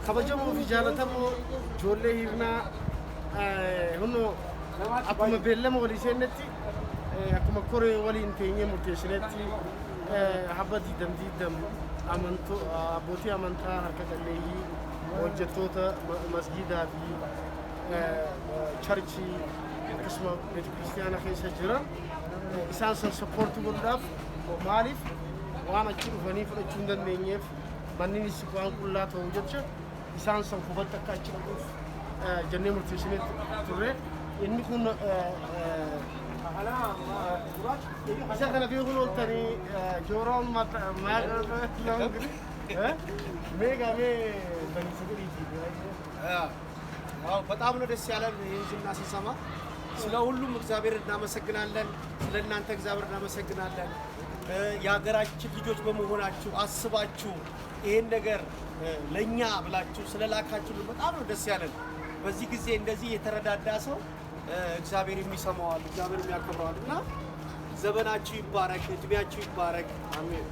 kabajamoo fi jaalatamoo ijoollee hirnaa hunnoo akkuma beellama walii seennetti akkuma koree waliin teenyee murteessinetti habba diidam abbootii amantaa harka qalleeyyii hojjettoota masgiidaa fi charchii akkasuma beeta kiristiyaana keessa jiran isaan san sappoortii godhuudhaaf maaliif waan achi dhufanii fudhachuu hin dandeenyeef manninis waan qullaa ta'uu jecha isaan san hubatti akka achi dhaquuf jennee murteessinee turre inni kun isa kana beekuun ooltanii jooroon ሜጋ በጣም ነው ደስ ያለን ይህን ሲሰማ ስለ ሁሉም እግዚአብሔር እናመሰግናለን ስለ እናንተ እግዚአብሔር እናመሰግናለን የሀገራችን ልጆች በመሆናችሁ አስባችሁ ይሄን ነገር ለኛ ብላችሁ ስለላካችሁ በጣም ነው ደስ ያለን በዚህ ጊዜ እንደዚህ የተረዳዳ ሰው እግዚአብሔር የሚሰማዋል እግዚአብሔር የሚያከብረዋልና ዘመናችሁ ይባረክ እድሜያችሁ ይባረክ አሜን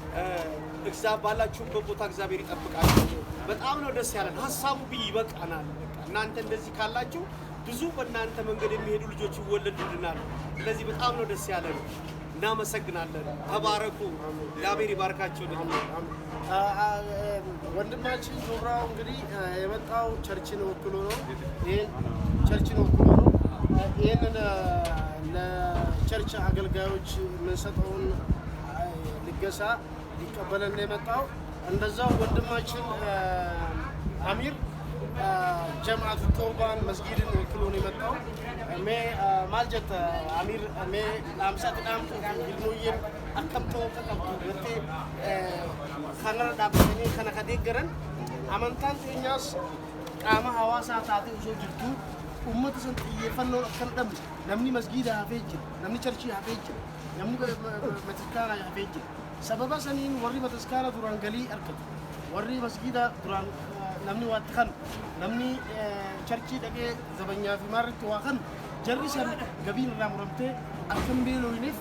እግዚአብሔር ባላችሁበት ቦታ እግዚአብሔር ይጠብቃችሁ በጣም ነው ደስ ያለን ሐሳቡ ይበቃናል እናንተ እንደዚህ ካላችሁ ብዙ በእናንተ መንገድ የሚሄዱ ልጆች ይወለዱልናል ስለዚህ በጣም ነው ደስ ያለን እናመሰግናለን ተባረኩ እግዚአብሔር ይባርካችሁ ወንድማችን ጆራው እንግዲህ የመጣው ቸርችን ወክሎ ነው ይሄን ቸርችን ወክሎ ነው ይሄንን ለቸርች አገልጋዮች መንሰጠውን ልገሳ ሊቀበለን የመጣው እንደዛው ወንድማችን አሚር ጀማዓት ተውባን መስጊድን ወክሎ ነው የመጣው ማልጀት አሚር ለአምሳት ዳም ይልሙየን አከምቶ ተቀብቶ ወጤ ካነራ ዳብሰኒ ከነከደገረን አመንታን ኛስ ቃማ ሐዋሳ ታቴ ኡሶ ጅርቱ ኡመት ሰንት ይፈነው ከንደም namni masgiida hafeejji namni charchi hafeejji namni mataskana hafeejji sababa sanin warri mataskana duran gali arkatu warri masgiida duran namni watkan namni charchi dage zabanya fi marti wakan jarri san gabin ramuramte akam beloinif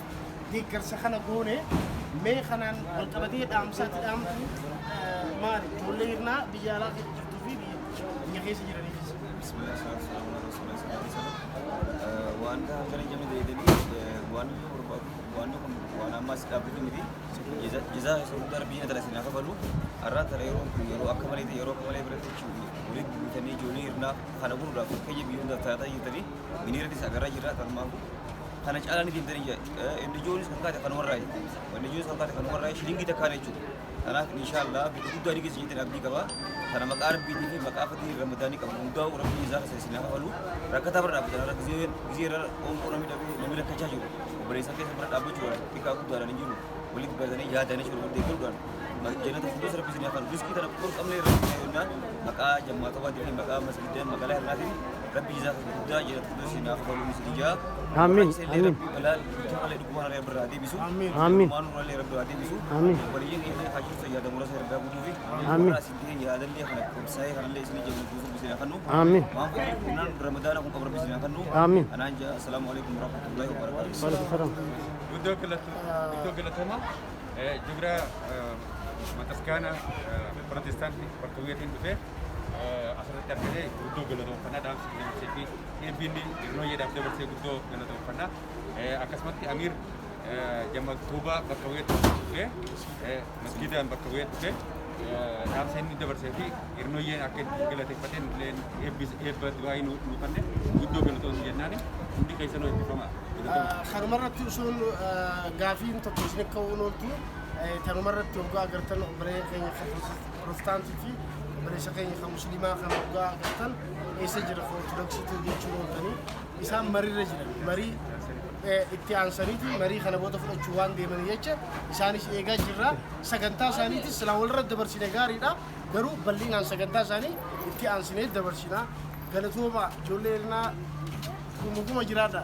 dikar sakhana gone me khanan alqabati damsat dam mari tolirna biyala jirtu fi biya khisi jirani bismillah وانا كان جميل جدا وانا ما استقبلت مدي جزاء سودار بيها ثلاثين أخبروا أراد تريهم يرو أكمل يدي يرو كمل يبرد ولد بثني جوني يرنا خنا بقول رافق كي بيون دفتر يتري منير دي ساقرا جرا ترمام خنا جالني دين تري إن جوني سكاته خنا وراي وإن جوني سكاته خنا وراي شلين كده خانة جو أنا إن شاء الله بتقول داري كذي جيت نبني كبا خنا مكار بيدي في مكافأتي رمضاني كم مدة ورمي جزاء سيسنا أخبروا ركض أبرد أبدا كذي orang kami dah kerja juga, berisa kita sempat abu jual, kita aku tuh ada nih julu, boleh berani ya ada nih jual berdekat kan, jangan terus servis ini akan terus kita nak kurang kami rena, maka jemaah tua jadi maka masjid dan maka lahir nanti, Rabbi jazah kita jangan terus ini aku baru mesti dia, amin, amin, kalau oleh dukungan oleh berarti bisu, amin, dukungan oleh berarti bisu, amin, boleh ini haji saya ada mula saya berdagu juga, amin, sini ya ada dia kalau saya kalau sini jadi terus mesti akan nu, amin, maaf bulan Ramadan aku kabar mesti akan nu, amin, ananja, assalamualaikum warahmatullahi wabarakatuh. Waalaikumsalam. Itu gelatoma, juga mataskana Protestanti pertuwitin itu asal terkini itu gelatoma karena dalam sepi ini no ya dapat bersih itu gelatoma karena akasmati Amir jamaah Tuba pertuwit itu masjidan pertuwit itu dalam seni itu bersih irno ya akan gelatoma paten lain dua ini nukan deh itu gelatoma jenani ini kaisa no itu sama خرمرت usul gafin topusne kawunoltu tanmarrat yoga agartan bare kay protestanti bare shaqay muslima khamga agartan esajir orthodox tu dichurotani isam mari rajira mari itti ansaniti mari khana boda fulo chuwan de mari yecha isani ega jirra saganta saniti salawal rad dabarsine garida garu ballingan saganta sani itti ansine dabarsina galatuba jollerna muguma jirada